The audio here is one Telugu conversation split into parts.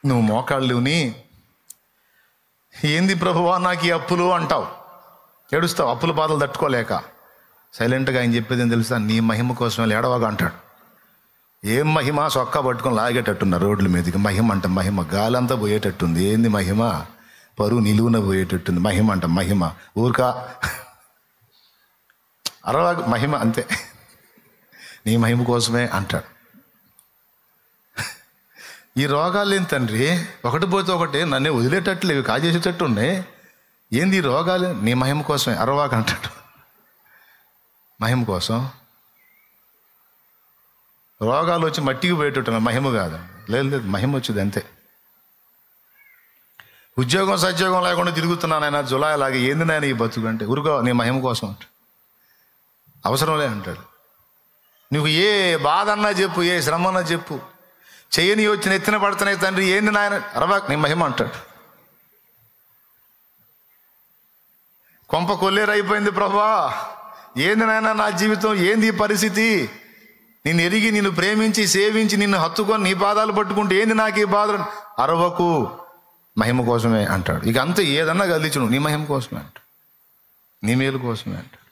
నువ్వు మోకాళ్ళుని ఏంది ప్రభువా నాకు ఈ అప్పులు అంటావు, ఏడుస్తావు అప్పుల బాధలు తట్టుకోలేక. సైలెంట్గా ఆయన చెప్పేది ఏం తెలుసా? నీ మహిమ కోసం ఏడవగా అంటాడు. ఏం మహిమ? సొక్కా పట్టుకొని లాగేటట్టున్నారు రోడ్ల మీదకి. మహిమ అంట మహిమ, గాలంతా పోయేటట్టుంది. ఏంది మహిమ? పరువు నిలువున పోయేటట్టుంది. మహిమ అంట మహిమ, ఊరికా అరవా మహిమ అంతే. నీ మహిమ కోసమే అంటాడు. ఈ రోగాలు ఏం తండ్రి, ఒకటి పోతే ఒకటి నన్నే వదిలేటట్లు ఇవి కాజేసేటట్టు ఉన్నాయి. ఏంది ఈ రోగాలు? నీ మహిమ కోసమే అరవాక అంటాడు. మహిమ కోసం. రోగాలు వచ్చి మట్టికి పోయేటట్టు మహిమ కాదు. లేదు మహిమ వచ్చింది అంతే. ఉద్యోగం సద్యోగం లేకుండా తిరుగుతున్నాను ఆయన జులాయి లాగా. ఏంది నాయన ఈ బతుకు అంటే, ఊరుకో నీ మహిమ కోసం అంటాడు. అవసరంలే అంటాడు. నువ్వు ఏ బాధ అన్నా చెప్పు, ఏ శ్రమ అన్నా చెప్పు, చెయ్యని వచ్చిన ఎత్తిన పడుతున్నాయి తండ్రి, ఏంది నాయన అరవాక్ నీ మహిమ అంటాడు. కొంప కొల్లేరు అయిపోయింది ప్రభా, ఏంది నాయన నా జీవితం, ఏంది ఈ పరిస్థితి, నిన్ను ఎరిగి నిన్ను ప్రేమించి సేవించి నిన్ను హత్తుకొని నీ పాదాలు పట్టుకుంటే ఏంది నాకు ఈ బాధ, అరవకు మహిమ కోసమే అంటాడు. ఇక అంతే, ఏదన్నా కదిలించు నీ మహిమ కోసమే అంటాడు, నీ మేలు కోసమే అంటాడు.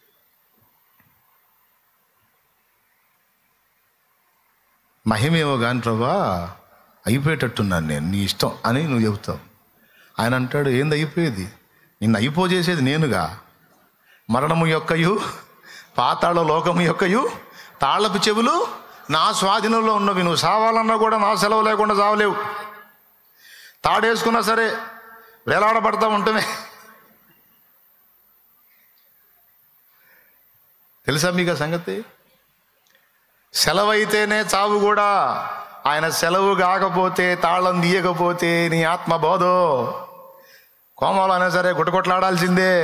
మహిమేమో కానీ ప్రభా అయిపోయేటట్టున్నాను నేను, నీ ఇష్టం అని నువ్వు చెబుతావు. ఆయన అంటాడు ఏంది అయిపోయేది, నిన్ను అయిపోజేసేది నేనుగా. మరణము యొక్కయు పాతాళ లోకము యొక్కయు తాళపు చెవులు నా స్వాధీనంలో ఉన్నవి. నువ్వు సావాలన్నా కూడా నా సెలవు లేకుండా సావలేవు. తాడేసుకున్నా సరే వేలాడబడతా ఉంటమే. తెలుసా మీకు ఆ సంగతి? సెలవైతేనే చావు కూడా. ఆయన సెలవు కాకపోతే, తాళం తీయకపోతే నీ ఆత్మ బోధో. కోమాలైనా సరే గుట్టకొట్లాడాల్సిందే.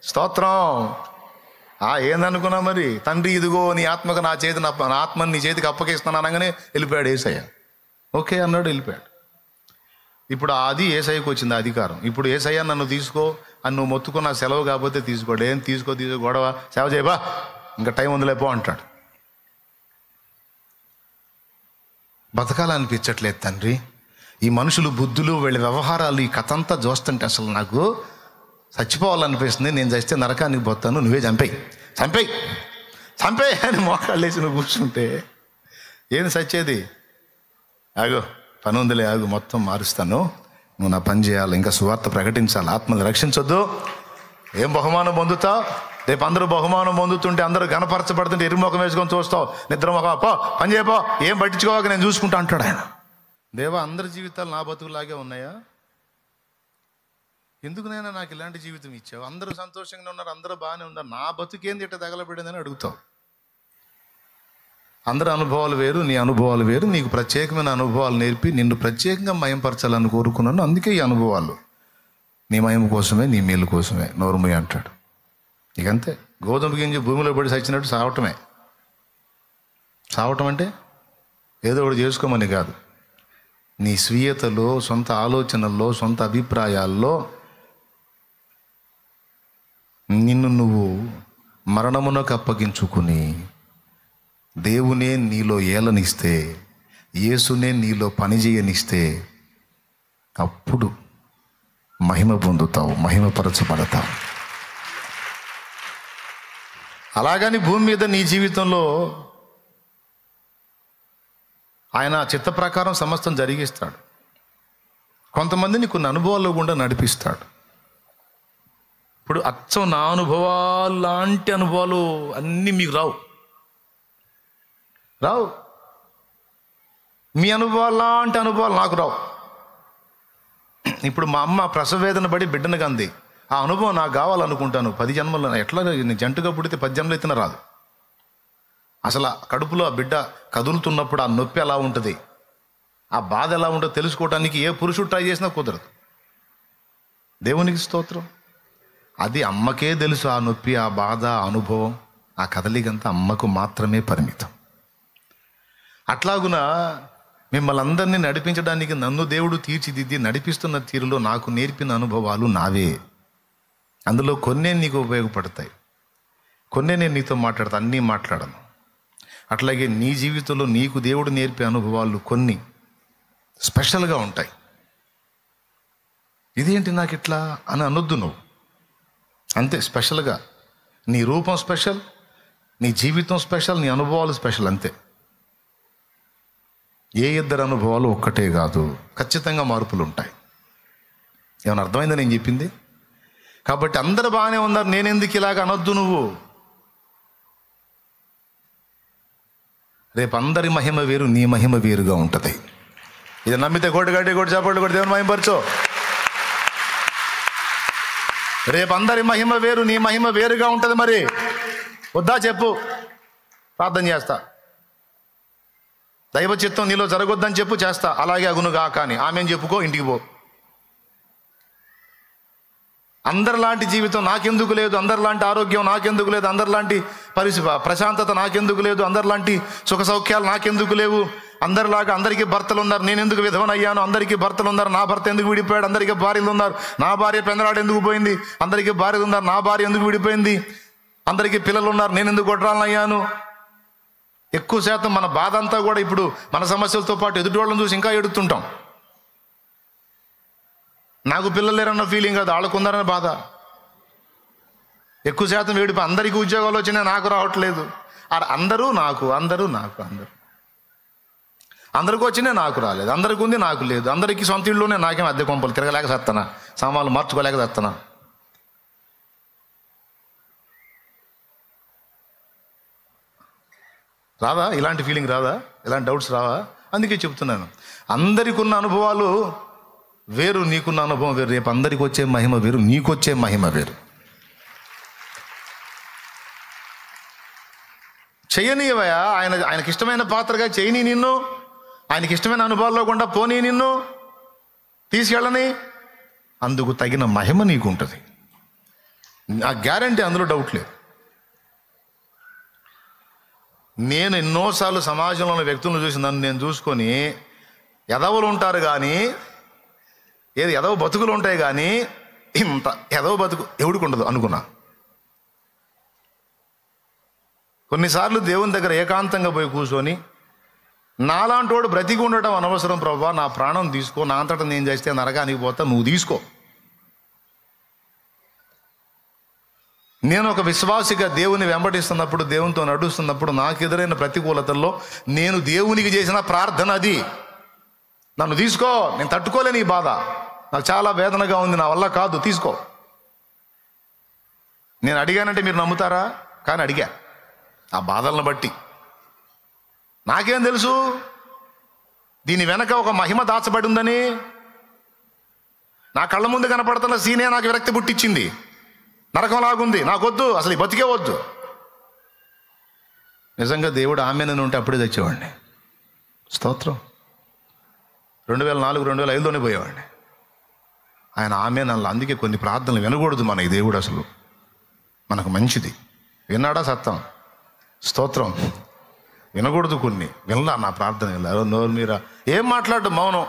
స్తోత్రం. ఏందనుకున్నా మరి, తండ్రి ఇదిగో నీ ఆత్మకు నా ఆత్మని నీ చేతికి అప్పగిస్తున్నాను అనగానే వెళ్ళిపోయాడు యేసయ్య. ఓకే అన్నాడు, వెళ్ళిపోయాడు. ఇప్పుడు అది యేసయ్యకు వచ్చింది అధికారం. ఇప్పుడు యేసయ్య నన్ను తీసుకో అని నువ్వు మొత్తుకున్న సెలవు కాకపోతే తీసుకోడు. ఏం తీసుకో గొడవ, సేవ చేయబా, ఇంకా టైం ఉందిలేపో అంటాడు. బతకాలనిపించట్లేదు తండ్రి. ఈ మనుషులు బుద్ధులు, వీళ్ళ వ్యవహారాలు, ఈ కథ అంతా చూస్తుంటే అసలు నాకు చచ్చిపోవాలనిపిస్తుంది. నేను చస్తే నరకానికి పోతాను, నువ్వే చంపేయి అని మోకాళ్ళేసి నువ్వు కూర్చుంటే ఏంది చచ్చేది? ఆగో పని ఉందిలే, ఆగు మొత్తం మారుస్తాను, నువ్వు నా పని చేయాలి, ఇంకా సువార్త ప్రకటించాలి, ఆత్మలు రక్షించొద్దు. ఏం బహుమానం పొందుతావు? రేపు అందరూ బహుమానం పొందుతుంటే, అందరూ గణపరచబడుతుంటే ఎరుముఖం వేసుకొని చూస్తావు, నిద్రముఖం పో, పని చేయపో, ఏం పట్టించుకోవాక నేను చూసుకుంటా అంటాడు ఆయన. దేవా, అందరి జీవితాలు నా బతుకులాగే ఉన్నాయా? ఎందుకునైనా నాకు ఇలాంటి జీవితం ఇచ్చావు? అందరూ సంతోషంగా ఉన్నారు, అందరూ బాగానే ఉన్నారు, నా బతుకేంది ఇట్లా తగలబడిందని అడుగుతావు. అందరి అనుభవాలు వేరు, నీ అనుభవాలు వేరు. నీకు ప్రత్యేకమైన అనుభవాలు నేర్పి నిన్ను ప్రత్యేకంగా మయంపరచాలని కోరుకున్నాను. అందుకే ఈ అనుభవాలు నీ మయం కోసమే, నీ మేలు కోసమే. నోరుమయ్య అంటాడు. ఇకంతే. గోధుమ గింజ భూమిలో పడి చచ్చినట్టు సావటమే. సావటం అంటే ఏదో ఒకటి చేసుకోమని కాదు. నీ స్వీయతలో, సొంత ఆలోచనల్లో, సొంత అభిప్రాయాల్లో నిన్ను నువ్వు మరణమునకు అప్పగించుకుని దేవునే నీలో ఏలనిస్తే, యేసునే నీలో పనిచేయనిస్తే అప్పుడు మహిమ పొందుతావు, మహిమపరచబడతావు. అలాగని భూమి మీద నీ జీవితంలో ఆయన చిత్త ప్రకారం సమస్తం జరిగిస్తాడు. కొంతమందిని కొన్ని అనుభవాల్లో గుండా నడిపిస్తాడు. ఇప్పుడు అచ్చం నా అనుభవాలు లాంటి అనుభవాలు అన్నీ మీకు రావు. మీ అనుభవాలు లాంటి అనుభవాలు నాకు రావు. ఇప్పుడు మా అమ్మ ప్రసవ వేదన పడి బిడ్డను కంది, ఆ అనుభవం నాకు కావాలనుకుంటాను. 10 జన్మల్లో ఎట్లా జంటుగా పుడితే 10 జన్మలు ఎత్తిన రాదు. అసలు కడుపులో ఆ బిడ్డ కదులుతున్నప్పుడు ఆ నొప్పి ఎలా ఉంటుంది, ఆ బాధ ఎలా ఉంటుందో తెలుసుకోవడానికి ఏ పురుషుడు ట్రై చేసినా కుదరదు. దేవునికి స్తోత్రం. అది అమ్మకే తెలుసు. ఆ నొప్పి, ఆ బాధ, ఆ అనుభవం, ఆ కదలికంతా అమ్మకు మాత్రమే పరిమితం. అట్లాగున మిమ్మల్ని అందరినీ నడిపించడానికి నన్ను దేవుడు తీర్చిదిద్ది నడిపిస్తున్న తీరులో నాకు నేర్పిన అనుభవాలు నావే. అందులో కొన్నే నీకు ఉపయోగపడతాయి, కొన్నే నేను నీతో మాట్లాడతా, అన్నీ మాట్లాడను. అట్లాగే నీ జీవితంలో నీకు దేవుడు నేర్పే అనుభవాలు కొన్ని స్పెషల్గా ఉంటాయి. ఇదేంటి నాకు ఇట్లా అని అనొద్దు నువ్వు. అంతే, స్పెషల్గా నీ రూపం స్పెషల్, నీ జీవితం స్పెషల్, నీ అనుభవాలు స్పెషల్, అంతే. ఏ ఇద్దరు అనుభవాలు ఒక్కటే కాదు, ఖచ్చితంగా మార్పులు ఉంటాయి. ఏమైనా అర్థమైందా నేను చెప్పింది? కాబట్టి అందరు బాగానే ఉన్నారు, నేనెందుకు ఇలాగ అనొద్దు నువ్వు. రేపు అందరి మహిమ వేరు, నీ మహిమ వేరుగా ఉంటుంది. ఇది నమ్మితే కోటి గడ్డి కోటి చాపట్లు కొట్టి దేవుని మహిమపరచు. రేపు అందరి మహిమ వేరు, నీ మహిమ వేరుగా ఉంటుంది. మరి వద్దా చెప్పు, ప్రార్థన చేస్తా. దైవ చిత్తం నీలో జరగొద్దని చెప్పు, చేస్తా. అలాగే అగునుగా కానీ ఆమె చెప్పుకో, ఇంటికి పో. అందరిలాంటి జీవితం నాకెందుకు లేదు, అందరిలాంటి ఆరోగ్యం నాకెందుకు లేదు, అందరిలాంటి ప్రశాంతత నాకెందుకు లేదు, అందరిలాంటి సుఖ సౌఖ్యాలు నాకెందుకు లేవు, అందరిలాగా అందరికీ భర్తలు ఉన్నారు, నేను ఎందుకు విధవనయ్యాను, అందరికీ భర్తలు ఉన్నారు, నా భర్త ఎందుకు విడిపోయాడు, అందరికీ భార్యలు ఉన్నారు, నా భార్య పెందలాడు ఎందుకు పోయింది, అందరికీ భార్యలు ఉన్నారు, నా భార్య ఎందుకు విడిపోయింది, అందరికీ పిల్లలు ఉన్నారు, నేను ఎందుకు గొడ్రాలనయ్యాను. ఎక్కువ శాతం మన బాధ అంతా కూడా ఇప్పుడు మన సమస్యలతో పాటు ఎదుటి వాళ్ళని చూసి ఇంకా ఎడుతుంటాం. నాకు పిల్లలు లేరన్న ఫీలింగ్ కాదు, వాళ్ళకున్నారన్న బాధ. ఎక్కువ శాతం ఏడుపు, అందరికీ ఉద్యోగాలు వచ్చినా నాకు రావట్లేదు, అందరూ నాకు, అందరూ నాకు, అందరికి వచ్చినా నాకు రాలేదు, అందరికి ఉంది నాకు లేదు, అందరికీ సొంత ఇళ్ళలోనే నాకేం అద్దె కొంపలు తిరగలేక చేస్తానా, సామాన్లు మార్చుకోలేక చేస్తానా. రాదా ఇలాంటి ఫీలింగ్? రాదా ఇలాంటి డౌట్స్ రావా? అందుకే చెప్తున్నాను, అందరికి ఉన్న అనుభవాలు వేరు, నీకున్న అనుభవం వేరు. రేపు అందరికి వచ్చే మహిమ వేరు, నీకొచ్చే మహిమ వేరు. చెయ్యనీయవయా, ఆయనకి ఇష్టమైన పాత్రగా చేయని, నిన్ను ఆయనకి ఇష్టమైన అనుభవాల్లో కూడా పోనీ, నిన్ను తీసుకెళ్ళని. అందుకు తగిన మహిమ నీకు ఉంటుంది, ఆ గ్యారంటీ, అందులో డౌట్ లేదు. నేను ఎన్నోసార్లు సమాజంలో ఉన్న వ్యక్తులను చూసి నన్ను నేను చూసుకొని, ఎదవలు ఉంటారు కానీ, ఏది ఎదవ బతుకులు ఉంటాయి కానీ ఇంత ఎదవ బతుకు ఎవడికి ఉండదు అనుకున్నా. కొన్నిసార్లు దేవుని దగ్గర ఏకాంతంగా పోయి కూర్చొని, నాలాంటి వాడు బ్రతికి ఉండటం అనవసరం ప్రభువా, నా ప్రాణం తీసుకో, నా అంతటా నేను చేస్తే నరకానికి పోతా, నువ్వు తీసుకో. నేను ఒక విశ్వాసిగా దేవుని వెంబడిస్తున్నప్పుడు, దేవునితో నడుస్తున్నప్పుడు నాకు ఎదురైన ప్రతికూలతల్లో నేను దేవునికి చేసిన ప్రార్థన అది, నన్ను తీసుకో, నేను తట్టుకోలేని ఈ బాధ, నాకు చాలా వేదనగా ఉంది, నా వల్ల కాదు, తీసుకో. నేను అడిగానంటే మీరు నమ్ముతారా? కానీ అడిగా, ఆ బాధలను బట్టి. నాకేం తెలుసు దీని వెనక ఒక మహిమ దాచబడి ఉందని? నా కళ్ళ ముందు కనపడుతున్న సీనే నాకు విరక్తి పుట్టించింది, నరకంలాగుంది, నాకొద్దు, అసలు ఈ బతికే వద్దు. నిజంగా దేవుడు ఆమెను ఉంటే అప్పుడే తెచ్చేవాడిని. స్తోత్రం. 2004, 2005లోనే పోయేవాడిని. ఆయన ఆమెనల్లా. అందుకే కొన్ని ప్రార్థనలు వినకూడదు మనకి దేవుడు, అసలు మనకు మంచిది. విన్నాడా సత్తం? స్తోత్రం. వినకూడదు కొన్ని. వినలా నా ప్రార్థన, వినలా. నోరు మీరా ఏం మాట్లాడటం, మౌనం.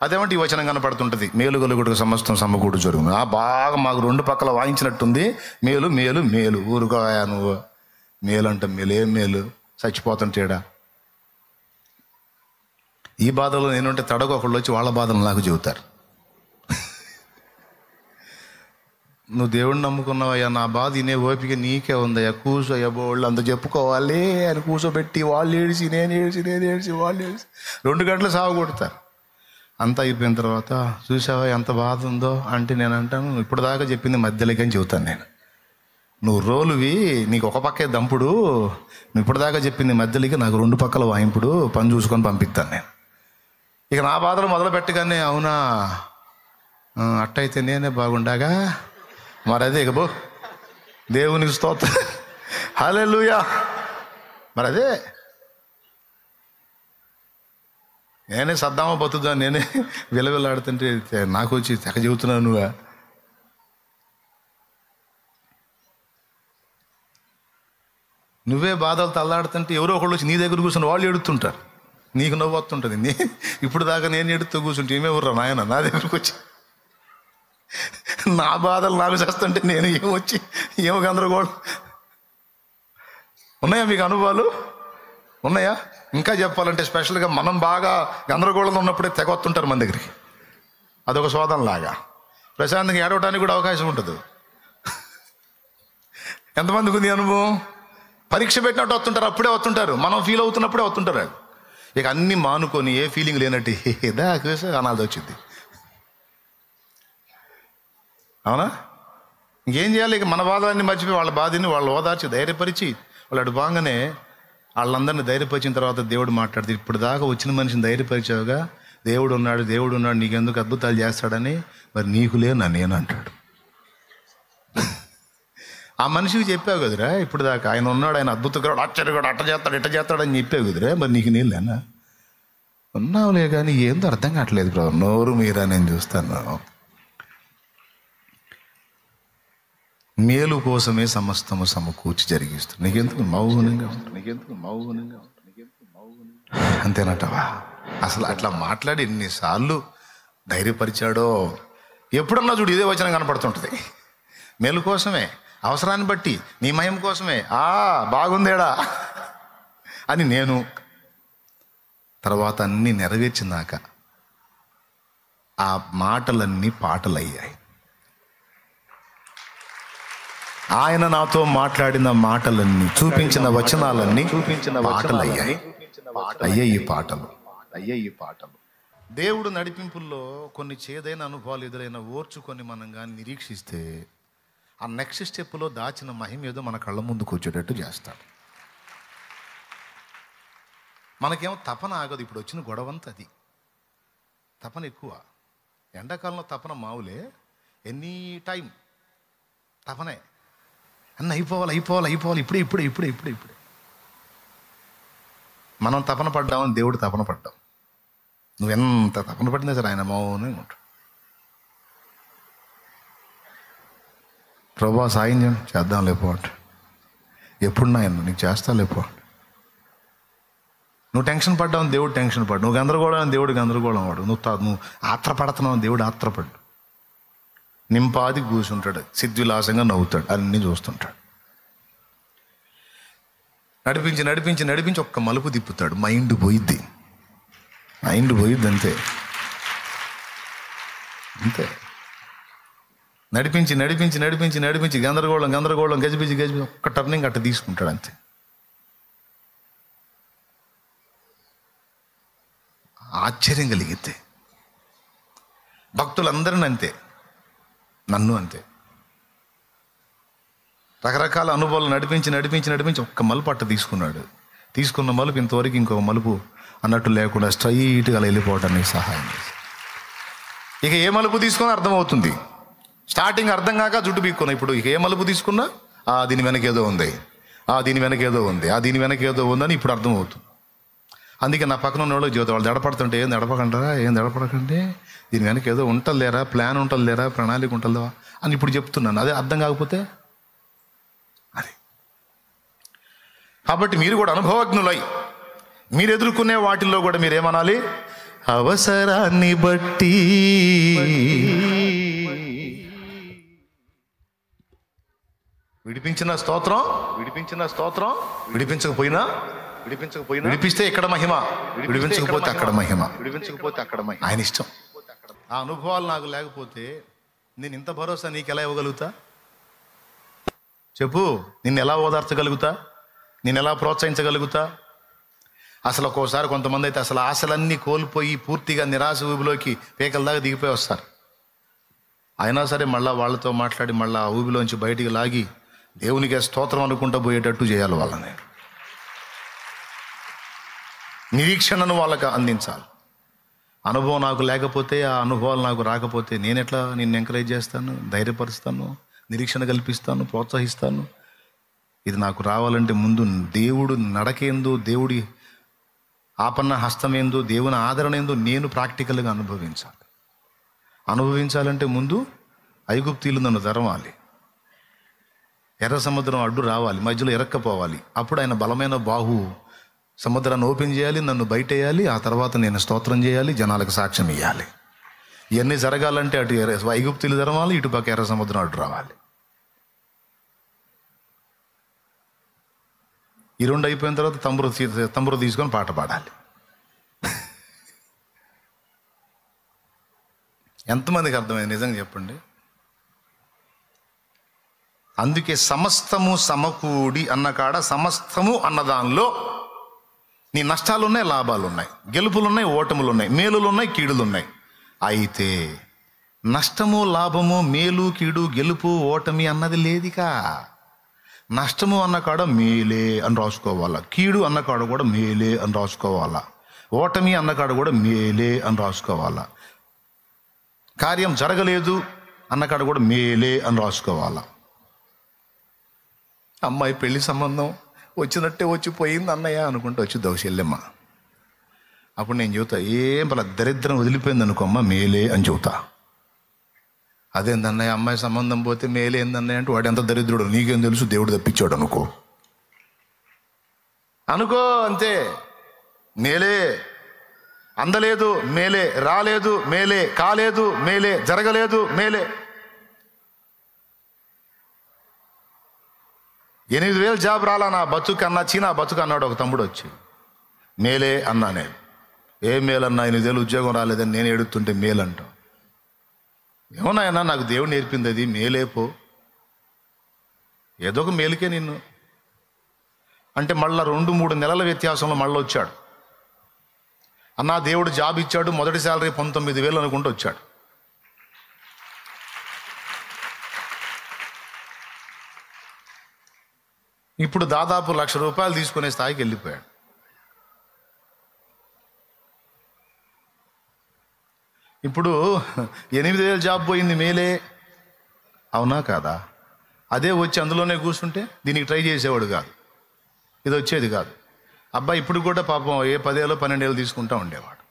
అదేమంటే ఈ వచనం కనపడుతుంటుంది, మేలు గలుగుడుకు సమస్తం సమకూడు జరుగును. బాగా మాకు రెండు పక్కల వాయించినట్టుంది, మేలు మేలు మేలు. ఊరుకోయా నువ్వు, మేలు అంటే మేలు, ఏం మేలు, చచ్చిపోతుంటేడా. ఈ బాధలో నేనుంటే తడకు ఒకళ్ళు వచ్చి వాళ్ళ బాధలు నాకు చెబుతారు. నువ్వు దేవుడిని నమ్ముకున్నావయ్యా, నా బాధ ఇనే ఓపిక నీకే ఉందయ్యా, కూర్చోయ్యా, బోళ్ళు అంత చెప్పుకోవాలి అని కూర్చోబెట్టి వాళ్ళు ఏడిచి నేను ఏడిచి వాళ్ళు ఏడిచి 2 గంటలు సాగు కొడతారు. అంతా అయిపోయిన తర్వాత చూసావా ఎంత బాధ ఉందో అంటే నేను అంటాను, ఇప్పుడు దాకా చెప్పింది మధ్యలోకి అని చెబుతాను నేను. నువ్వు రోలువి, నీకు ఒక పక్కే దంపుడు, నువ్వు ఇప్పటిదాకా చెప్పింది మధ్యలోకి, నాకు 2 పక్కల వాయింపుడు, పని చూసుకొని పంపిస్తాను నేను. ఇక నా బాధలు మొదలు పెట్టగానే, అవునా అట్టయితే నేనే బాగుండగా, మరి అదే ఇక బో, దేవునికి స్తోత్రం, హల్లెలూయా. మరి అదే నేనే సద్దామా బతుదా, నేనే విలవిల్లాడుతుంటే నాకు వచ్చి తెగ చెబుతున్నాను నువ్వా. నువ్వే బాధలు తల్లాడుతుంటే ఎవరో ఒకళ్ళు వచ్చి నీ దగ్గర కూర్చొని వాళ్ళు ఎడుతుంటారు, నీకు నవ్వు వస్తుంటుంది. ఇప్పుడు దాకా నేను ఎడుతూ కూర్చుంటే ఏమే ఊర్రా నాయన నా దగ్గరకు వచ్చి నా బాధలు నాకు చేస్తుంటే నేను ఏమొచ్చి ఏమో గందరగోళం. ఉన్నాయా మీకు అనుభవాలు? ఉన్నాయా? ఇంకా చెప్పాలంటే స్పెషల్గా మనం బాగా గందరగోళంలో ఉన్నప్పుడే తెగొస్తుంటారు మన దగ్గరికి, అదొక శోధనలాగా. ప్రశాంతంగా ఏడవడానికి కూడా అవకాశం ఉంటుంది. ఎంతమందికి ఉంది అనుభవం? పరీక్ష పెట్టినట్టు వస్తుంటారు, అప్పుడే వస్తుంటారు, మనం ఫీల్ అవుతున్నప్పుడే వస్తుంటారు. ఇక అన్నీ మానుకొని ఏ ఫీలింగ్ లేనట్టు ఏదా అనాల్సి వచ్చింది. అవునా? ఇంకేం చేయాలి? ఇక మన బాధలన్నీ మర్చిపోయి వాళ్ళ బాధని వాళ్ళు ఓదార్చి ధైర్యపరిచి వాళ్ళు అటు బాగానే వాళ్ళందరినీ ధైర్యపరిచిన తర్వాత దేవుడు మాట్లాడితే, ఇప్పుడు దాకా వచ్చిన మనిషిని ధైర్యపరిచావుగా, దేవుడు ఉన్నాడు నీకెందుకు అద్భుతాలు చేస్తాడని, మరి నీకు లేనా నేను అంటాడు. ఆ మనిషికి చెప్పావు కదరా ఇప్పుడు దాకా, ఆయన ఉన్నాడు, ఆయన అద్భుతగాడు, ఆశ్చర్యగాడు, అట్ట చేస్తాడు ఇట్ట చేస్తాడని చెప్పావు కదరా, మరి నీకు నేను లేనా? ఉన్నావులే కానీ ఏందో అర్థం కావట్లేదు బ్రదర్, నోరు మీరా నేను చూస్తాను. మేలు కోసమే సమస్తము సమకూర్చి జరిగిస్తుంది. నీకెందుకు మౌనంగా అంతేనటవా? అసలు అట్లా మాట్లాడి ఎన్నిసార్లు ధైర్యపరిచాడో. ఎప్పుడన్నా చూడు ఇదే వచనం కనపడుతుంటుంది. మేలు కోసమే, అవసరాన్ని బట్టి, నీ మహిమ కోసమే, బాగుందేడా అని నేను. తర్వాత అన్నీ నెరవేర్చినాక ఆ మాటలన్నీ పాటలయ్యాయి. ఆయన నాతో మాట్లాడిన మాటలన్నీ, చూపించిన వచనాలన్నీ పాటలయ్యాయి. అయ్యాయి ఈ పాటలు. దేవుడు నడిపింపుల్లో కొన్ని చేదైన అనుభవాలు ఎదురైన ఓర్చుకొని మనం కానీ నిరీక్షిస్తే, ఆ నెక్స్ట్ స్టెప్లో దాచిన మహిమ ఏదో మన కళ్ళ ముందుకు వచ్చేటట్టు చేస్తాడు. మనకేమో తపన ఆగదు. ఇప్పుడు వచ్చిన గొడవంతా అది, తపన ఎక్కువ. ఎండాకాలంలో తపన మావులే, ఎనీ టైం తపనే. అన్న అయిపోవాలి ఇప్పుడే. మనం తపన పడ్డామని దేవుడు తపన పడ్డాం. నువ్వెంత తపన పడినా సరే ఆయన మౌనంగా ఉంటాడు. ప్రభా సాయం చేద్దాం లేకపోవట, ఎప్పుడు నాయన నీకు చేస్తా లేకపోవట. నువ్వు టెన్షన్ పడ్డావు, దేవుడు టెన్షన్ పడ్డు. నువ్వు గందరగోళం, దేవుడు గందరగోళం వాడు. నువ్వు ఆత్రపడుతున్నావు, దేవుడు ఆత్రపడ్డు. నింపాది కూర్చుంటాడు, సిద్ధిలాసంగా నవ్వుతాడు, అన్నీ చూస్తుంటాడు. నడిపించి ఒక్క మలుపు తిప్పుతాడు, మైండ్ పోయిద్ది అంతే. నడిపించి గందరగోళం గజిబిజి ఒక్క టర్నింగ్ అట్ట తీసుకుంటాడు అంతే. ఆశ్చర్యం కలిగితే భక్తులందరిని అంతే, నన్ను అంతే. రకరకాల అనుభవాలు నడిపించి ఒక్క మలుపు అట్ట తీసుకున్న మలుపు ఇంతవరకు ఇంకొక మలుపు అన్నట్టు లేకుండా స్ట్రైట్గా వెళ్ళిపోవడానికి సహాయం చేసి, ఇక ఏ మలుపు తీసుకున్నా అర్థమవుతుంది. స్టార్టింగ్ అర్థం కాక జుట్టు పీక్కున్నా, ఇప్పుడు ఇక ఏ మలుపు తీసుకున్నా దీని వెనకేదో ఉంది, దీని వెనకేదో ఉందని ఇప్పుడు అర్థమవుతుంది. అందుకే నా పక్కన ఉన్న వాళ్ళు జీవితం వాళ్ళు దడపడుతుంటే ఏం దడపడకండి, దీని వెనక ఏదో ఉంటలేరా, ప్లాన్ ఉంటలేరా, ప్రణాళిక ఉంటుందా అని ఇప్పుడు చెప్తున్నాను. అదే అర్థం కాకపోతే అది. కాబట్టి మీరు కూడా అనుభవజ్ఞులై మీరు ఎదుర్కొనే వాటిల్లో కూడా మీరేమనాలి? అవసరాన్ని బట్టి విడిపించిన స్తోత్రం, విడిపించకపోయినా విడిపిస్తే ఇక్కడ మహిమ, విడిపించకపోతే అక్కడ మహిమ. ఆయన ఇష్టం. ఆ అనుభవాలు నాకు లేకపోతే నేను ఇంత భరోసా నీకు ఎలా ఇవ్వగలుగుతా చెప్పు? నిన్ను ఎలా ఓదార్చగలుగుతా? నేను ఎలా ప్రోత్సహించగలుగుతా? అసలు ఒక్కోసారి కొంతమంది అయితే అసలు ఆశలన్నీ కోల్పోయి పూర్తిగా నిరాశ ఊబిలోకి పేకల దాకా దిగిపోయి వస్తారు. అయినా సరే మళ్ళీ వాళ్ళతో మాట్లాడి మళ్ళీ ఆ ఊబిలోంచి బయటికి లాగి దేవునికే స్తోత్రం అనుకుంటూ పోయేటట్టు చేయాలి. వాళ్ళని నిరీక్షణను వాళ్ళకి అందించాలి. అనుభవం నాకు లేకపోతే, ఆ అనుభవాలు నాకు రాకపోతే నేను ఎట్లా నిన్ను ఎంకరేజ్ చేస్తాను, ధైర్యపరుస్తాను, నిరీక్షణ కల్పిస్తాను, ప్రోత్సహిస్తాను? ఇది నాకు రావాలంటే ముందు దేవుడు నడకేందు, దేవుడి ఆపన్న హస్తమేందు, దేవుని ఆదరణ ఏందో నేను ప్రాక్టికల్గా అనుభవించాలంటే ముందు ఐగుప్తీయులు నన్ను తరవాలి, ఎర్ర సముద్రం అడ్డు రావాలి, మధ్యలో ఇరక్కపోవాలి. అప్పుడు ఆయన బలమైన బాహు సముద్రాన్ని ఓపెన్ చేయాలి, నన్ను బయటేయాలి. ఆ తర్వాత నేను స్తోత్రం చేయాలి, జనాలకు సాక్ష్యం ఇవ్వాలి. ఇవన్నీ జరగాలంటే అటు ఐగుప్తీయులు తరవాలి, ఇటు పక్క ఎర్ర సముద్రం అడ్డు రావాలి. ఈ రెండు అయిపోయిన తర్వాత తంబురు తీసుకొని పాట పాడాలి. ఎంతమందికి అర్థమైంది? నిజంగా చెప్పండి. అందుకే సమస్తము సమకూడి అన్న కాడ సమస్తము అన్న దానిలో నీ నష్టాలున్నాయి, లాభాలున్నాయి, గెలుపులున్నాయి, ఓటములున్నాయి, మేలులున్నాయి, కీడులున్నాయి. అయితే నష్టము, లాభము, మేలు, కీడు, గెలుపు, ఓటమి అన్నది లేదికా. నష్టము అన్న కాడ మేలే అని రాసుకోవాలా, కీడు అన్న కాడ కూడా మేలే అని రాసుకోవాలా, ఓటమి అన్న కాడ కూడా మేలే అని రాసుకోవాలా, కార్యం జరగలేదు అన్న కాడ కూడా మేలే అని రాసుకోవాలా. అమ్మాయి పెళ్లి సంబంధం వచ్చినట్టే వచ్చిపోయింది అన్నయ్య అనుకుంటూ వచ్చి దోషెల్లెమ్మ. అప్పుడు నేను చెబుతా, ఏం పలా దరిద్రం వదిలిపోయింది అనుకో అమ్మ, మేలే అని చెబుతా. అదేందన్నయ్య అమ్మాయి సంబంధం పోతే మేలే ఏందన్నయ్య అంటే వాడు ఎంత దరిద్రుడు నీకేం తెలుసు, దేవుడు తప్పించాడు అనుకో అంతే. మేలే అందలేదు మేలే, రాలేదు మేలే, కాలేదు మేలే, జరగలేదు మేలే. 8,000 జాబ్ రాలా నా బతుకు అన్నా, చీనా బతుకు అన్నాడు ఒక తమ్ముడు వచ్చి. మేలే అన్నా నేను. ఏ మేలన్నా 8,000 ఉద్యోగం రాలేదని నేను ఏడుతుంటే మేలంటాం. ఏమన్నాయన్నా నాకు దేవుడు నేర్పింది అది, మేలేపో ఏదో ఒక మేలుకే నిన్ను అంటే మళ్ళీ 2-3 నెలల వ్యత్యాసంలో మళ్ళీ వచ్చాడు. అన్నా దేవుడు జాబ్ ఇచ్చాడు, మొదటి శాలరీ 19,000 అనుకుంటూ వచ్చాడు. ఇప్పుడు దాదాపు ₹1,00,000 తీసుకునే స్థాయికి వెళ్ళిపోయాడు. ఇప్పుడు 8,000 జాబ్ పోయింది మేలే, అవునా కాదా? అదే వచ్చి అందులోనే కూర్చుంటే దీనికి ట్రై చేసేవాడు కాదు, ఇది వచ్చేది కాదు. అబ్బాయి ఇప్పుడు కూడా పాపం 10,000-12,000 తీసుకుంటా ఉండేవాడు.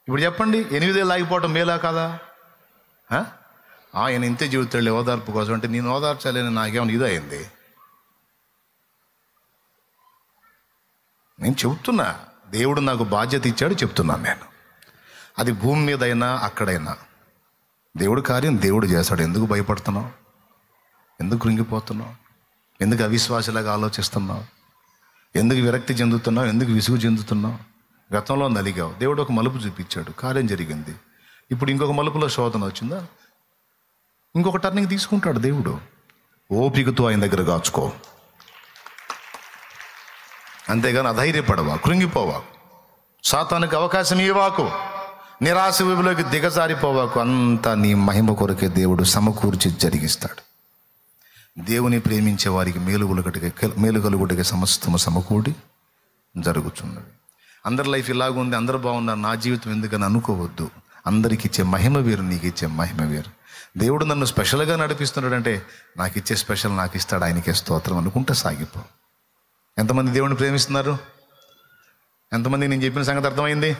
ఇప్పుడు చెప్పండి, 8,000 ఆగిపోవటం మేలా కాదా? ఆయన ఇంతే జీవితాడు ఓదార్పు కోసం అంటే నేను ఓదార్చాలని నాకేమైనా ఇది అయింది? నేను చెబుతున్నా, దేవుడు నాకు బాధ్యత ఇచ్చాడు చెప్తున్నాను నేను. అది భూమి మీద అయినా అక్కడైనా దేవుడు కార్యం దేవుడు చేస్తాడు. ఎందుకు భయపడుతున్నావు? ఎందుకు కృంగిపోతున్నావు? ఎందుకు అవిశ్వాసలాగా ఆలోచిస్తున్నావు? ఎందుకు విరక్తి చెందుతున్నావు? ఎందుకు విసుగు చెందుతున్నావు? గతంలో నలిగావు, దేవుడు ఒక మలుపు చూపించాడు, కార్యం జరిగింది. ఇప్పుడు ఇంకొక మలుపులో శోధన వచ్చిందా, ఇంకొక టర్నింగ్ తీసుకుంటాడు దేవుడు. ఓపికతో ఆయన దగ్గర కాచుకో, అంతేగాని అధైర్యపడవా, కృంగిపోవా, సాతానికి అవకాశం ఇవ్వకు, నిరాశ విభులోకి దిగజారిపోవాకు. అంతా నీ మహిమ కొరకే దేవుడు సమకూర్చి జరిగిస్తాడు. దేవుని ప్రేమించే వారికి మేలు కలుగుటకి సమస్తము సమకూడి జరుగుతున్నది. అందరి లైఫ్ ఇలాగుంది, అందరూ బాగున్నారు, నా జీవితం ఎందుకని అనుకోవద్దు. అందరికి ఇచ్చే మహిమ వేరు, నీకు ఇచ్చే మహిమ వేరు. దేవుడు నన్ను స్పెషల్గా నడిపిస్తున్నాడంటే నాకు ఇచ్చే స్పెషల్ నాకు ఇస్తాడు, ఆయనకే స్తోత్రం అనుకుంటా సాగిపో. ఎంతమంది దేవుడిని ప్రేమిస్తున్నారు? ఎంతమంది నేను చెప్పిన సంగతి అర్థమైంది?